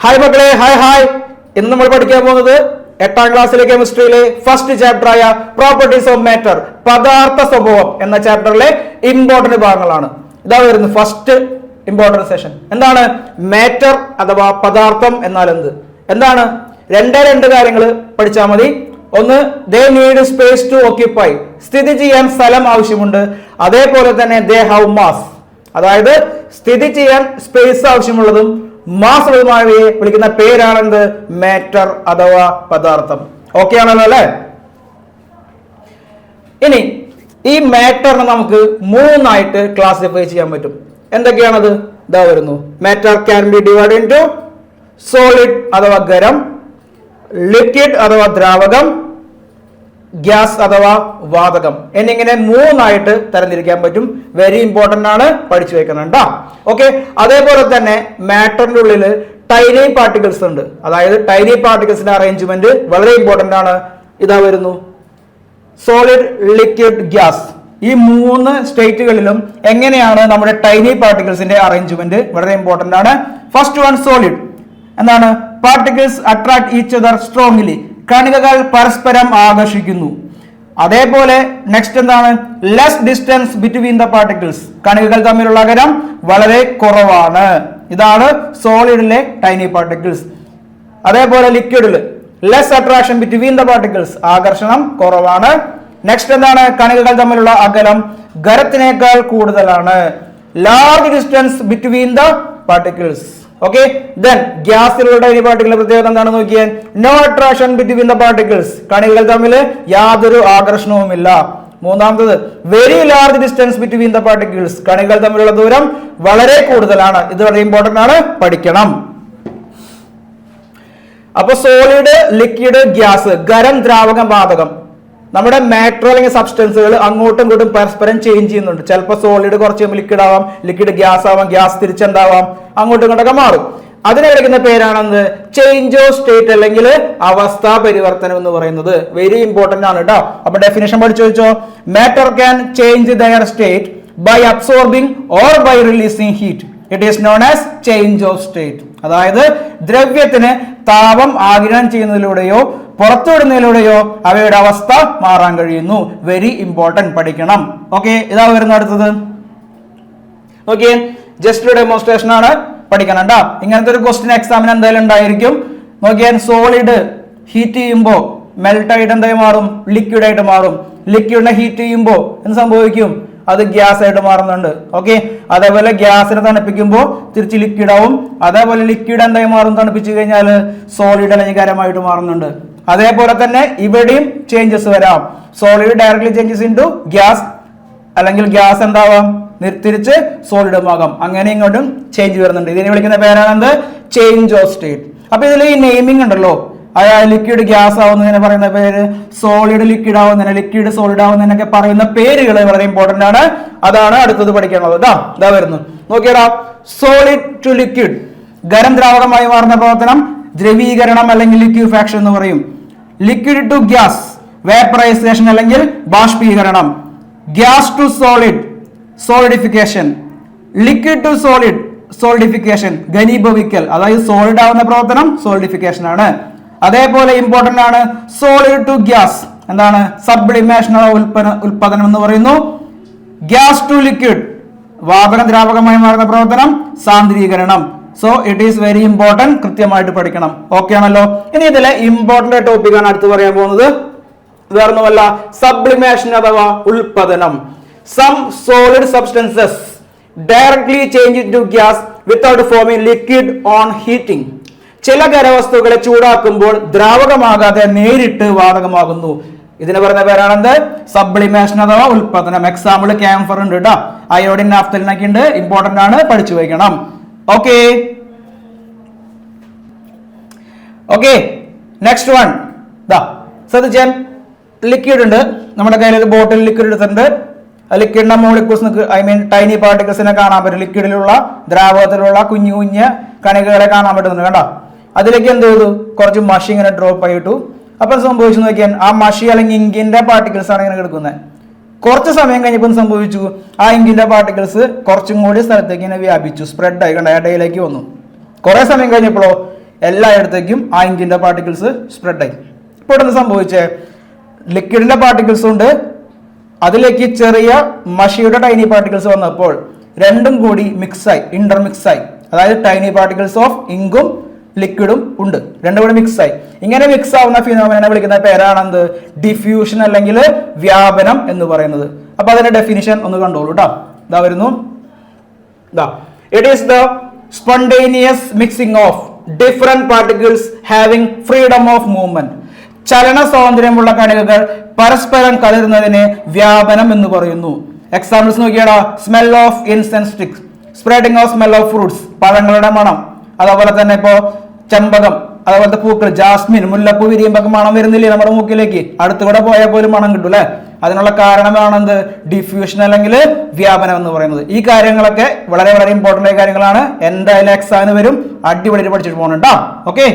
Hi മക്കളെ, hi. ഇന്ന് നമ്മൾ പഠിക്കാൻ പോകുന്നത് 8ാം ക്ലാസ്സിലെ കെമിസ്ട്രിയിലെ ഫസ്റ്റ് ചാപ്റ്റർ ആയ പ്രോപ്പർട്ടീസ് ഓഫ് മാറ്റർ, പദാർത്ഥ സ്വഭാവം എന്ന ചാപ്റ്ററിലെ ഇമ്പോർട്ടന്റ് ഭാഗങ്ങളാണ്. ഇതാ വരുന്നത് ഫസ്റ്റ് ഇമ്പോർട്ടന്റ് സെഷൻ. എന്താണ് മാറ്റർ അഥവാ പദാർത്ഥം എന്നാൽ എന്താണ്? രണ്ട് കാര്യങ്ങൾ പഠിച്ചാൽ മതി. ഒന്ന്, they need space to occupy, സ്ഥിതി ചെയ്യാൻ സ്ഥലം ആവശ്യമുണ്ട്. അതേപോലെ തന്നെ ദേ ഹാവ് മാസ്, അതായത് സ്ഥിതി ചെയ്യാൻ സ്പേസ് ആവശ്യമുള്ളതും മാസ് ഉള്ളതുമായവയെ വിളിക്കുന്ന പേരാണെന്ത്? മാറ്റർ അഥവാ പദാർത്ഥം. ഓക്കെ ആണല്ലോ അല്ലെ? ഇനി ഈ മാറ്ററിനെ നമുക്ക് മൂന്നായിട്ട് ക്ലാസിഫൈ ചെയ്യാൻ പറ്റും. എന്തൊക്കെയാണത്? ഇതാ വരുന്നു. Matter can be divide into solid അഥവാ ഖരം, ലിക്വിഡ് അഥവാ ദ്രാവകം, ഗ്യാസ് അഥവാ വാതകം എന്നിങ്ങനെ മൂന്നായിട്ട് തരംതിരിക്കാൻ പറ്റും. വെരി ഇമ്പോർട്ടന്റ് ആണ്, പഠിച്ചു വെക്കുന്നുണ്ട്. ഓക്കെ, അതേപോലെ തന്നെ മാറ്ററിന്റെ ഉള്ളിൽ ടൈനി പാർട്ടിക്കിൾസ് ഉണ്ട്. അതായത് ടൈനി പാർട്ടിക്കിൾസിന്റെ അറേഞ്ച്മെന്റ് വളരെ ഇമ്പോർട്ടന്റ് ആണ്. ഇതാ വരുന്നു സോളിഡ്, ലിക്വിഡ്, ഗ്യാസ്. ഈ മൂന്ന് സ്റ്റേറ്റുകളിലും എങ്ങനെയാണ് നമ്മുടെ ടൈനി പാർട്ടിക്കിൾസിന്റെ അറേഞ്ച്മെന്റ് വളരെ ഇമ്പോർട്ടന്റ് ആണ്. First one, solid. എന്താണ്? Particles attract each other strongly, കണികകൾ പരസ്പരം ആകർഷിക്കുന്നു. അതേപോലെ നെക്സ്റ്റ് എന്താണ്? Less distance between the particles, കണികകൾ തമ്മിലുള്ള അകലം വളരെ കുറവാണ്. ഇതാണ് സോളിഡിലെ ടൈനി പാർട്ടിക്കിൾസ്. അതേപോലെ ലിക്വിഡില് less attraction between the particles, ആകർഷണം കുറവാണ്. നെക്സ്റ്റ് എന്താണ്? കണികകൾ തമ്മിലുള്ള അകലം ഖരത്തിനേക്കാൾ കൂടുതലാണ്. Large distance between the particles. Okay, then ഗ്യാസിലുള്ള ടൈനി പാർട്ടിക്കിളിന്റെ പ്രത്യേകത എന്താണെന്ന് നോക്കിയാൽ no attraction between the particles, കണികകൾ തമ്മിൽ യാതൊരു ആകർഷണവുമില്ല. മൂന്നാമത്തത് very large distance between the particles, കണികൾ തമ്മിലുള്ള ദൂരം വളരെ കൂടുതലാണ്. ഇത് വളരെ ഇമ്പോർട്ടന്റ് ആണ്, പഠിക്കണം. അപ്പൊ സോളിഡ്, ലിക്വിഡ്, ഗ്യാസ്, ഖരം, ദ്രാവകം, വാതകം. നമ്മുടെ മാറ്റർ അല്ലെങ്കിൽ സബ്സ്റ്റൻസുകൾ അങ്ങോട്ടും ഇങ്ങോട്ടും പരസ്പരം ചേഞ്ച് ചെയ്യുന്നുണ്ട്. ചിലപ്പോൾ സോളിഡ് കുറച്ച് ലിക്വിഡ് ആവാം, ലിക്വിഡ് ഗ്യാസ് ആവാം, ഗ്യാസ് തിരിച്ചെന്താവാം, അങ്ങോട്ടും ഇങ്ങോട്ടൊക്കെ മാറും. അതിനെ വിളിക്കുന്ന പേരാണെന്ന് ചേഞ്ച് ഓഫ് സ്റ്റേറ്റ് അല്ലെങ്കിൽ അവസ്ഥാ പരിവർത്തനം എന്ന് പറയുന്നത്. വെരി ഇമ്പോർട്ടന്റ് ആണ് കേട്ടോ. അപ്പൊ ഡെഫിനേഷൻ പഠിച്ചു വെച്ചോ. Matter can change their state by absorbing or by releasing heat. It is known as change of state. അതായത് ദ്രവ്യത്തിന് താപം ആഗിരണം ചെയ്യുന്നതിലൂടെയോ പുറത്തുവിടുന്നതിലൂടെയോ അവയുടെ അവസ്ഥ മാറാൻ കഴിയുന്നു. വെരി ഇമ്പോർട്ടന്റ്, പഠിക്കണം. ഓക്കെ, ഇതാ വരുന്ന അടുത്തത്. ഓക്കെ, ജസ്റ്റ് ഡെമോൺസ്ട്രേഷൻ ആണ്, പഠിക്കണം കേട്ടോ. ഇങ്ങനത്തെ ഒരു ക്വസ്റ്റ്യൻ എക്സാമിന് എന്തായാലും ഉണ്ടായിരിക്കും. നോക്കിയാൽ സോളിഡ് ഹീറ്റ് ചെയ്യുമ്പോൾ മെൽറ്റ് ആയിട്ട് എന്തായി മാറും? ലിക്വിഡ് ആയിട്ട് മാറും. ലിക്വിഡിനെ ഹീറ്റ് ചെയ്യുമ്പോൾ എന്ത് സംഭവിക്കും? അത് ഗ്യാസ് ആയിട്ട് മാറുന്നുണ്ട്. ഓക്കെ, അതേപോലെ ഗ്യാസിനെ തണുപ്പിക്കുമ്പോൾ തിരിച്ച് ലിക്വിഡ് ആവും. അതേപോലെ ലിക്വിഡ് എന്തായി മാറും? തണുപ്പിച്ചു കഴിഞ്ഞാൽ സോളിഡ് അല്ലെങ്കിൽ ഖരമായിട്ട് മാറുന്നുണ്ട്. അതേപോലെ തന്നെ ഇവിടെയും ചേഞ്ചസ് വരാം. Solid directly changes into gas, അല്ലെങ്കിൽ ഗ്യാസ് എന്താവാം? തിരിച്ച് സോളിഡും ആകാം. അങ്ങനെ ഇങ്ങോട്ടും ചേഞ്ച് വരുന്നുണ്ട്. ഇതിനെ വിളിക്കുന്ന പേരാണെന്ത്? Change of state. അപ്പൊ ഇതിൽ ഈ നെയിമിംഗ് ഉണ്ടല്ലോ, അതായത് ലിക്വിഡ് ഗ്യാസ് ആവുന്നതിനെ പറയുന്ന പേര്, സോളിഡ് ലിക്വിഡ് ആവുന്നതിനെ, ലിക്വിഡ് സോളിഡ് ആവുന്നതിനൊക്കെ പറയുന്ന പേരുകൾ വളരെ ഇമ്പോർട്ടന്റ് ആണ്. അതാണ് അടുത്തത് പഠിക്കാനുള്ളത്. ഇതാ വരുന്നു. നോക്കിയടാ, സോളിഡ് ടു ലിക്വിഡ്, ഖരം ദ്രാവകമായി മാറുന്ന പ്രവർത്തനം ദ്രവീകരണം അല്ലെങ്കിൽ ലിക്വിഫാക്ഷൻ എന്ന് പറയും. ലിക്വിഡ് ടു ഗ്യാസ്, വേപ്പറൈസേഷൻ അല്ലെങ്കിൽ ബാഷ്പീകരണം. Gas to solid, solidification. Liquid to solid, solidification, ഘനീഭവിക്കൽ. അതായത് സോളിഡ് ആവുന്ന പ്രവർത്തനം സോളിഡിഫിക്കേഷൻ ആണ്. അതേപോലെ ഇമ്പോർട്ടന്റ് ആണ് സോളിഡ് ടു ഗ്യാസ്. എന്താണ്? സബ്ലിമേഷൻ ഉൽപാദനം എന്ന് പറയുന്നു. ഗ്യാസ് ടു ലിക്വിഡ്, വാതക ദ്രാവകമായി മാറുന്ന പ്രവർത്തനം സാന്ദ്രീകരണം. So it is very important, കൃത്യമായിട്ട് പഠിക്കണം. ഓക്കെ ആണല്ലോ? ഇനി ഇതിലെ ഇമ്പോർട്ടന്റ് ടോപ്പിക് ആണ് അടുത്ത് പറയാൻ പോകുന്നത്. വേറൊന്നുമല്ല, സബ്ലിമേഷൻ അഥവാ ഉൽപാദനം. Some solid substances directly change into gas without forming liquid on heating. ചില ഖരവസ്തുക്കളെ ചൂടാക്കുമ്പോൾ ദ്രാവകമാകാതെ നേരിട്ട് വാതകമാകുന്നു. ഇതിന് പറയുന്ന പേരാണെന്ത്? സബ്ലിമേഷൻ അഥവാ ഉൽപാദനം. എക്സാമ്പിൾ ക്യാംഫർ ഉണ്ട് കേട്ടോ, അയോഡിൻ, നാഫ്തലിനൊക്കെ ഉണ്ട്. ഇമ്പോർട്ടന്റ് ആണ്, പഠിച്ചു വയ്ക്കണം. Okay, okay, next one. ശ്രദ്ധിച്ചാൽ ലിക്വിഡ് ഉണ്ട്. നമ്മുടെ കയ്യിൽ ഒരു ബോട്ടിൽ ലിക്വിഡ് എടുത്തിട്ടുണ്ട്. ലിക്വിഡിന്റെ മോളിക്യൂൾസ്, ഐ മീൻ ടൈനി പാർട്ടിക്കിൾസിനെ കാണാൻ പറ്റും. ലിക്വിഡിലുള്ള ദ്രാവകത്തിലുള്ള കുഞ്ഞു കുഞ്ഞ് കണികകളെ കാണാൻ പറ്റുന്നുണ്ട്. കണ്ടോ? അതിലേക്ക് എന്ത് ചെയ്തു? കുറച്ച് മഷി ഇങ്ങനെ ഡ്രോപ്പ് ആയിട്ടു. അപ്പൊ സംഭവിച്ചു നോക്കിയാൽ ആ മഷി അല്ലെങ്കിൽ ഇങ്കിന്റെ പാർട്ടിക്കിൾസ് ആണ് ഇങ്ങനെ കിടക്കുന്നത്. കുറച്ച് സമയം കഴിഞ്ഞപ്പോൾ സംഭവിച്ചു, ആ ഇങ്കിന്റെ പാർട്ടിക്കിൾസ് കുറച്ചും കൂടി സ്ഥലത്തേക്ക് ഇങ്ങനെ വ്യാപിച്ചു, സ്പ്രെഡ് ആയി, കണ്ട ഇടയിലേക്ക് വന്നു. കുറെ സമയം കഴിഞ്ഞപ്പോഴോ എല്ലായിടത്തേക്കും ആ ഇങ്കിന്റെ പാർട്ടിക്കിൾസ് സ്പ്രെഡ് ആയി. ഇപ്പോൾ എന്ത് സംഭവിച്ചേ, ലിക്വിഡിന്റെ പാർട്ടിക്കിൾസ് ഉണ്ട്, അതിലേക്ക് ചെറിയ മഷിയുടെ ടൈനി പാർട്ടിക്കിൾസ് വന്നപ്പോൾ രണ്ടും കൂടി മിക്സായി, ഇന്റർമിക്സായി. അതായത് ടൈനി പാർട്ടിക്കിൾസ് ഓഫ് ഇങ്കും ലിക്വിഡും ഉണ്ട്, രണ്ടും കൂടി മിക്സായി. ഇങ്ങനെ മിക്സ് ആവുന്ന ഫിനോമിനെ വിളിക്കുന്ന പേരാണെന്ത്, ഡിഫ്യൂഷൻ അല്ലെങ്കിൽ വ്യാപനം എന്ന് പറയുന്നത്. അപ്പൊ അതിന്റെ ഡെഫിനിഷൻ ഒന്ന് കണ്ടോളൂ കേട്ടോ. ഇതാ വരുന്നു. It is the spontaneous mixing of different particles having freedom of movement. ചലന സ്വാതന്ത്ര്യമുള്ള കണികകൾ പരസ്പരം കലരുന്നതിന് വ്യാപനം എന്ന് പറയുന്നു. എക്സാമ്പിൾസ് നോക്കിയാടാ, smell of incense sticks, spreading of smell of fruits, പഴങ്ങളുടെ മണം. അതുപോലെ തന്നെ ഇപ്പോ ചെമ്പകം, അതുപോലത്തെ പൂക്കൾ, ജാസ്മിൻ, മുല്ലപ്പൂ വിരിയുമ്പോൾ മണം വരുന്നില്ലേ നമ്മുടെ മൂക്കിലേക്ക്, അടുത്തുകൂടെ പോയാൽ പോലും മണം കിട്ടും അല്ലെ. അതിനുള്ള കാരണമാണെന്ത്, ഡിഫ്യൂഷൻ അല്ലെങ്കിൽ വ്യാപനം എന്ന് പറയുന്നത്. ഈ കാര്യങ്ങളൊക്കെ വളരെ വളരെ ഇമ്പോർട്ടന്റ് ആയ കാര്യങ്ങളാണ്. എന്തായാലും എക്സാമിന് വരും, അടിപൊളിയായിട്ട് പഠിച്ചിട്ട് പോകണം കേട്ടോ. ഓക്കെ.